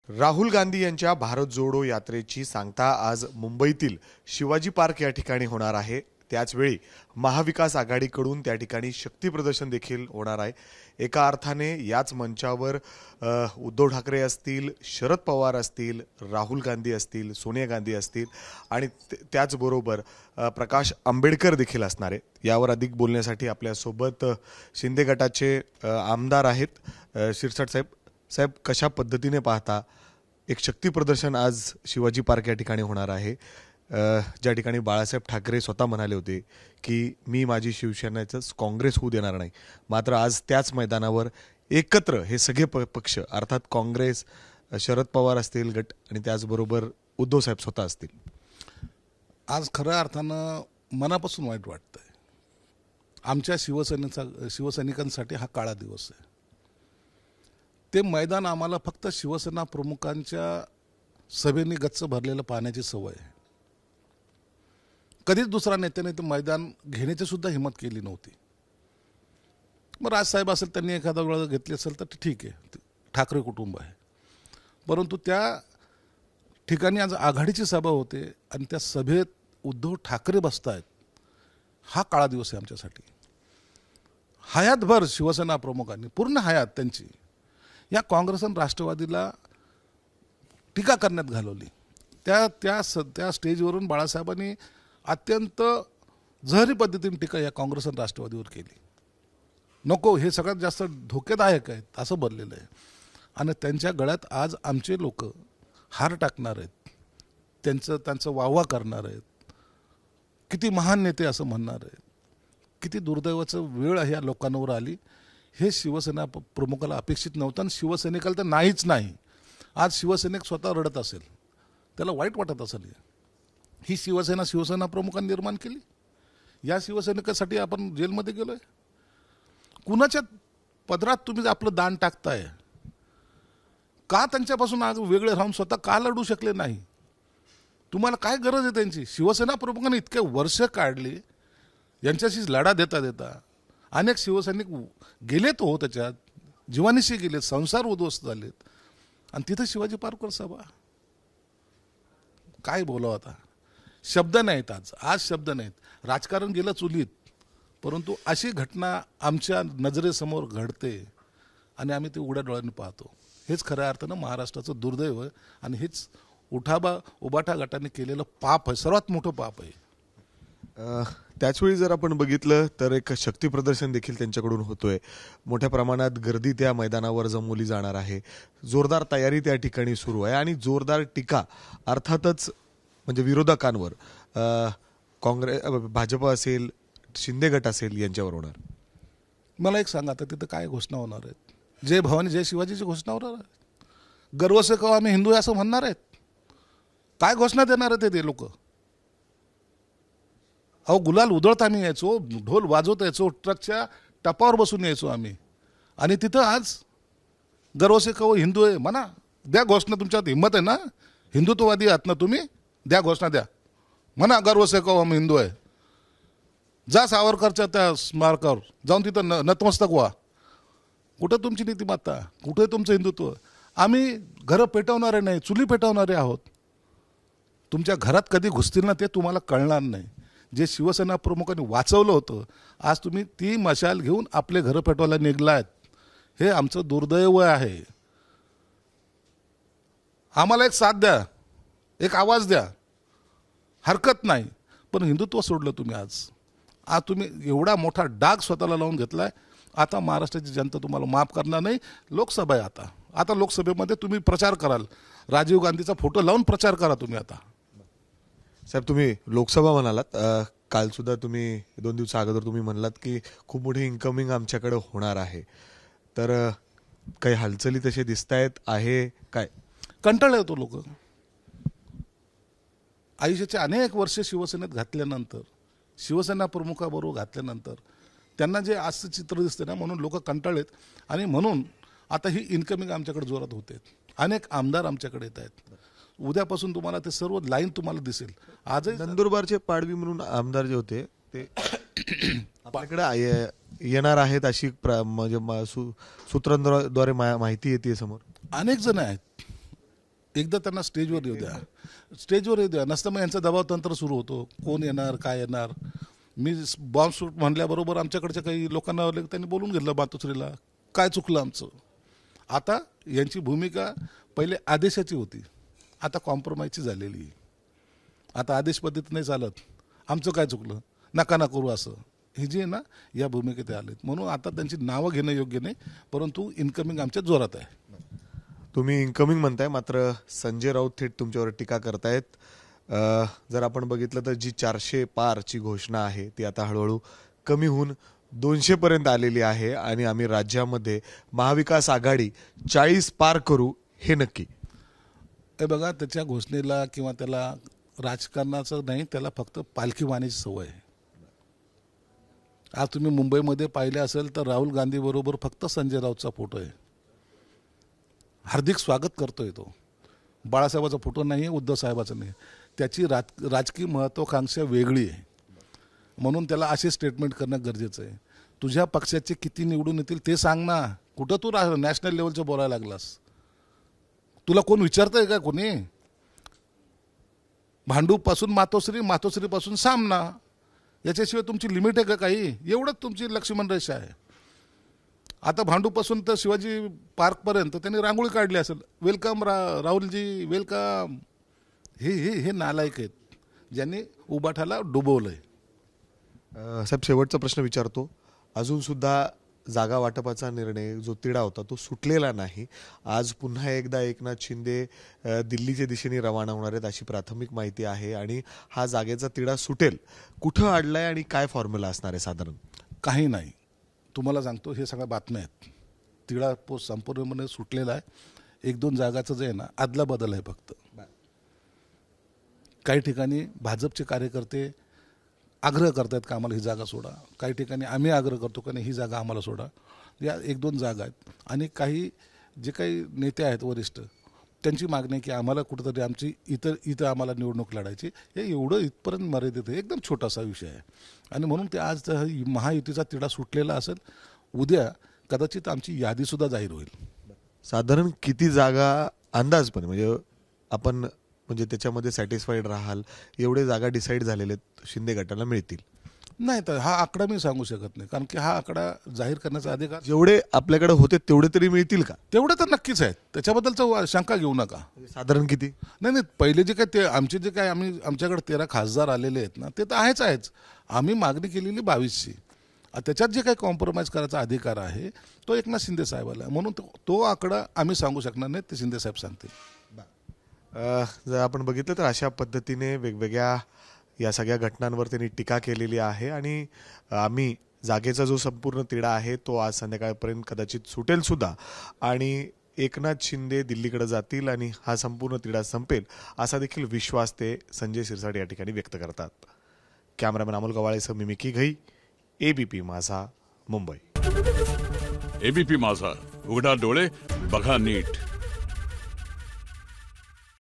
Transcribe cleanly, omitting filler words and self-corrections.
राहुल गांधी यांच्या भारत जोडो यात्रेची सांगता आज मुंबईतील शिवाजी पार्क या ठिकाणी होणार आहे। त्याचवेळी महाविकास आघाडीकडून त्या ठिकाणी शक्ती प्रदर्शन देखील होणार आहे। एका अर्थाने याच मंचावर उद्धव ठाकरे असतील, शरद पवार असतील, राहुल गांधी असतील, सोनिया गांधी असतील आणि त्याचबरोबर प्रकाश आंबेडकर देखील असणार आहे। यावर अधिक बोलण्यासाठी आपल्या सोबत शिंदे गटाचे आमदार आहेत शिरसाट साहेब। साहेब, कशा पद्धतीने पाहता एक शक्ती प्रदर्शन आज शिवाजी पार्क या ठिकाणी होणार आहे, ज्या ठिकाणी बाळासाहेब ठाकरे स्वतः म्हणाले होते की मी माझी शिवसेनेचंच काँग्रेस होऊ देणार नाही, मात्र आज त्याच मैदानावर एकत्र हे सगळे पक्ष अर्थात काँग्रेस, शरद पवार असतील गट आणि त्याचबरोबर उद्धव साहेब स्वतः असतील। आज खऱ्या अर्थानं मनापासून वाईट वाटतंय। आमच्या शिवसैनिकांसाठी हा काळा दिवस आहे। ते मैदान आम्हाला फक्त शिवसेना प्रमुखांच्या सभेने गच्च भरलेलं पाहण्याची सवय आहे। कधीच दुसरा नेत्याने ते मैदान घेण्याची सुद्धा हिंमत केली नव्हती। मग राजसाहेब असेल, त्यांनी एखादा वेळ घेतली असेल तर ठीक आहे, ठाकरे कुटुंब आहे। परंतु त्या ठिकाणी आज आघाडीची सभा होते आणि त्या सभेत उद्धव ठाकरे बसतायत, हा काळा दिवस आहे आमच्यासाठी। हयातभर शिवसेना प्रमुखांनी पूर्ण हयात त्यांची या काँग्रेस आणि राष्ट्रवादीला टीका करण्यात घालवली। त्या स्टेजवरून बाळासाहेबांनी अत्यंत जहरी पद्धतीने टीका या काँग्रेस आणि राष्ट्रवादीवर केली। नको, हे सगळ्यात जास्त धोकेदायक आहेत असं बनलेलं आहे आणि त्यांच्या गळ्यात आज आमचे लोक हार टाकणार आहेत, त्यांचं वाहवा करणार आहेत, किती महान नेते असं म्हणणार आहेत। किती दुर्दैवाचं वेळ या लोकांवर आली, हे शिवसेना प्रमुखाला अपेक्षित नव्हतं आणि शिवसैनिकाला तर नाहीच नाही। आज शिवसैनिक स्वतः रडत असेल, त्याला वाईट वाटत असेल। ही शिवसेना प्रमुखांनी निर्माण केली। या शिवसैनिकासाठी आपण जेलमध्ये गेलोय। कुणाच्या पदरात तुम्ही आपलं दान टाकताय का? त्यांच्यापासून आज वेगळे राहून स्वतः का लढू शकले नाही? तुम्हाला काय गरज आहे त्यांची? शिवसेना प्रमुखांनी इतके वर्ष काढली, यांच्याशी लढा देता देता अनेक शिवसैनिक गेलेत हो, त्याच्यात जीवानिशी गेलेत, संसार उद्ध्वस्त झालेत आणि तिथं शिवाजी पार्कवर सभा। काय बोलावं आता? शब्द नाहीत। आज शब्द नाहीत। राजकारण गेलं चुलीत, परंतु अशी घटना आमच्या नजरेसमोर घडते आणि आम्ही ते उघड्या डोळ्यांनी पाहतो। हेच खऱ्या अर्थानं महाराष्ट्राचं दुर्दैव आहे आणि हेच उबाठा गटाने केलेलं पाप आहे, सर्वात मोठं पाप आहे। त्याचवेळी जर आपण बघितलं तर एक शक्ती प्रदर्शन देखील त्यांच्याकडून होतोय। मोठ्या प्रमाणात गर्दी त्या मैदानावर जमवली जाणार आहे। जोरदार तयारी त्या ठिकाणी सुरू आहे आणि जोरदार टीका अर्थातच म्हणजे विरोधकांवर काँग्रेस, भाजप असेल, शिंदे गट असेल यांच्यावर होणार। मला एक सांगा, आता तिथं काय घोषणा होणार आहेत? जय भवानी जय शिवाजीची घोषणा होणार आहे? गर्व से कहो आम्ही हिंदू आहे असं म्हणणार आहेत? काय घोषणा देणार आहेत ते लोक? अहो, गुलाल उधळत आम्ही यायचो, ढोल वाजवत यायचो, ट्रकच्या टपावर बसून यायचो आम्ही आणि तिथं आज गर्व से कहो हिंदू आहे म्हणा। द्या घोषणा, तुमच्यात हिंमत आहे ना? हिंदुत्ववादी आहात ना तुम्ही? द्या घोषणा, द्या म्हणा गर्व से कहो आम्ही हिंदू आहे। जा सावरकरच्या त्या स्मारकावर जाऊन तिथं नतमस्तक व्हा। कुठं तुमची नीतिमत्ता? कुठे तुमचं हिंदुत्व? आम्ही घरं पेटवणारे नाही, चुली पेटवणारे आहोत। तुमच्या घरात कधी घुसतील ना ते तुम्हाला कळणार नाही। जे शिवसेना प्रमुखांनी वाचवलं होतं, आज तुम्ही ती मशाल घेऊन आपले घरं पेटवायला निघलात। हे आमचं दुर्दैव आहे। आम्हाला एक साथ द्या, एक आवाज द्या, हरकत नाही, पण हिंदुत्व सोडलं तुम्ही। आज तुम्ही एवढा मोठा डाग स्वतःला लावून घेतलाय। आता महाराष्ट्राची जनता तुम्हाला माफ करणार नाही। लोकसभा आहे आता लोकसभेमध्ये तुम्ही प्रचार कराल, राजीव गांधीचा फोटो लावून प्रचार करा तुम्ही आता। साहेब, तुम्ही लोकसभा म्हणालात, काल सुद्धा तुम्ही 2 दिवसा अगोदर तुम्ही म्हणलात की खूप मोठी इन्कमिंग आमच्याकडे होणार आहे, तर काही हालचाली तसे दिसतायत आहे काय? कंटाळले होतो लोक। आयुष्याचे अनेक वर्ष शिवसेनेत घातल्यानंतर, शिवसेना प्रमुखाबरोबर घातल्यानंतर त्यांना जे असं चित्र दिसते ना, म्हणून लोक कंटाळलेत आणि म्हणून आता ही इन्कमिंग आमच्याकडे जोरात होते। अनेक आमदार आमच्याकडे येत आहेत। उद्यापासून तुम्हाला ते सर्व लाईन तुम्हाला दिसेल। आजही नंदुरबारचे पाडवी म्हणून आमदार जे होते ते आपल्याकडे येणार आहेत अशी म्हणजे सूत्रांद्वारे माहिती येते समोर। अनेक जण आहेत, एकदा त्यांना स्टेजवर येऊ द्या, स्टेजवर येऊ द्या. नसतं मग यांचा दबाव तंत्र सुरू होतो, कोण येणार काय येणार. मी बॉम्ब शूट म्हणल्याबरोबर आमच्याकडच्या काही लोकांना आले, त्यांनी बोलून घेतलं मातोश्रीला, काय चुकलं आमचं. आता यांची भूमिका पहिले आदेशाची होती, आता कॉम्प्रोमाइजची झालेली. आता आदेश पद्धती नाही चालत, आमचं काय चुकलं नका ना करू असं, हे जे आहे ना या भूमिकेत आलेत. म्हणून आता त्यांची नावं घेणं योग्य नाही, परंतु इन्कमिंग आमच्या जोरात आहे. तुम्ही इन्कमिंग म्हणताय, मात्र संजय राऊत थेट तुमच्यावर टीका करतायत. जर आपण बघितलं तर जी 400 पारची घोषणा आहे ती आता हळूहळू कमी होऊन 200 पर्यंत आलेली आहे आणि आम्ही राज्यामध्ये महाविकास आघाडी 40 पार करू हे नक्की. हे बघा, त्याच्या घोषणेला किंवा त्याला राजकारणाचं नाही, त्याला फक्त पालखी वाहण्याची सवय आहे. आज तुम्ही मुंबईमध्ये पाहिले असेल तर राहुल गांधी बरोबर फक्त संजय राऊतचा फोटो आहे. हार्दिक स्वागत करतोय तो. बाळासाहेबाचा फोटो नाही आहे, उद्धव साहेबाचा नाही. त्याची राजकीय महत्वाकांक्षा वेगळी आहे, म्हणून त्याला असे स्टेटमेंट करणं गरजेचं आहे. तुझ्या पक्षाचे किती निवडून येतील ते सांग ना. कुठं तू नॅशनल लेवलचं बोलायला लागलास? तुला कोण विचारतंय का कोणी? भांडूपासून मातोश्री, मातोश्रीपासून सामना, याच्याशिवाय तुमची लिमिट आहे का काही? एवढंच तुमची लक्ष्मण रेषा आहे. आता भांडूपासून तर शिवाजी पार्कपर्यंत त्यांनी रांगोळी काढली असेल, वेलकम राहुलजी वेलकम. हे हे हे नालायक आहेत, ज्यांनी उबाठाला डुबवलंय. साहेब, शेवटचा प्रश्न विचारतो. अजून सुद्धा जागा वाटपाचा निर्णय जो तिढा होता तो सुटलेला नाही. आज पुन्हा एकदा एकनाथ शिंदे दिल्लीच्या दिशेने रवाना होणार आहेत अशी प्राथमिक माहिती आहे आणि हा जागेचा तिढा सुटेल. कुठं अडलाय आणि काय फॉर्म्युला असणार आहे साधारण? काही नाही, तुम्हाला सांगतो, हे सगळ्या बातम्या आहेत. तिढा संपूर्णपणे सुटलेला आहे. 1-2 जागाचं जे आहे ना आदला बदल आहे फक्त. काही ठिकाणी भाजपचे कार्यकर्ते आग्रह करतात का आम्हाला ही जागा सोडा, काही ठिकाणी आम्ही आग्रह करतो का नाही ही जागा आम्हाला सोडा. या 1-2 जागा आहेत. आणि काही जे काही नेते आहेत वरिष्ठ, त्यांची मागणी आहे की आम्हाला कुठंतरी आमची इथं आम्हाला निवडणूक लढायची. हे एवढं इथपर्यंत मर्यादित आहे, एकदम छोटासा विषय आहे. आणि म्हणून ते आज महायुतीचा तिढा सुटलेला असेल. उद्या कदाचित आमची यादीसुद्धा जाहीर होईल. साधारण किती जागा अंदाज पण म्हणजे आपण म्हणजे त्याच्यामध्ये सॅटिस्फाईड राहाल एवढे जागा डिसाईड झालेले शिंदे गटाला मिळतील? नाही, तर हा आकडा मी सांगू शकत नाही, कारण की हा आकडा जाहीर करण्याचा अधिकार जेवढे आपल्याकडे होते तेवढे तरी मिळतील का? तेवढे तर नक्कीच आहेत, त्याच्याबद्दलचं शंका घेऊ नका. साधारण किती? नाही, पहिले जे काय ते आमचे जे काय आमच्याकडे 13 खासदार आलेले आहेत ना, ते तर आहेच. आम्ही मागणी केलेली 22ची. त्याच्यात जे काही कॉम्प्रोमाइज करायचा अधिकार आहे तो एकनाथ शिंदे साहेबाला, म्हणून तो आकडा आम्ही सांगू शकणार नाही, ते शिंदे साहेब सांगतील. जर आपण बघितलं तर अशा पद्धतीने वेगवेगळ्या या सगळ्या घटनांवर त्यांनी टीका केलेली आहे आणि आम्ही जागेचा जो संपूर्ण तिढा आहे तो आज संध्याकाळपर्यंत कदाचित सुटेल सुद्धा आणि एकनाथ शिंदे दिल्लीकडे जातील आणि हा संपूर्ण तिढा संपेल असा देखील विश्वास ते संजय शिरसाट या ठिकाणी व्यक्त करतात. कॅमेरामॅन अमोल गवाळेसह मी मिकी घई, एबीपी माझा, मुंबई. एबीपी माझा, उघडा डोळे बघा नीट.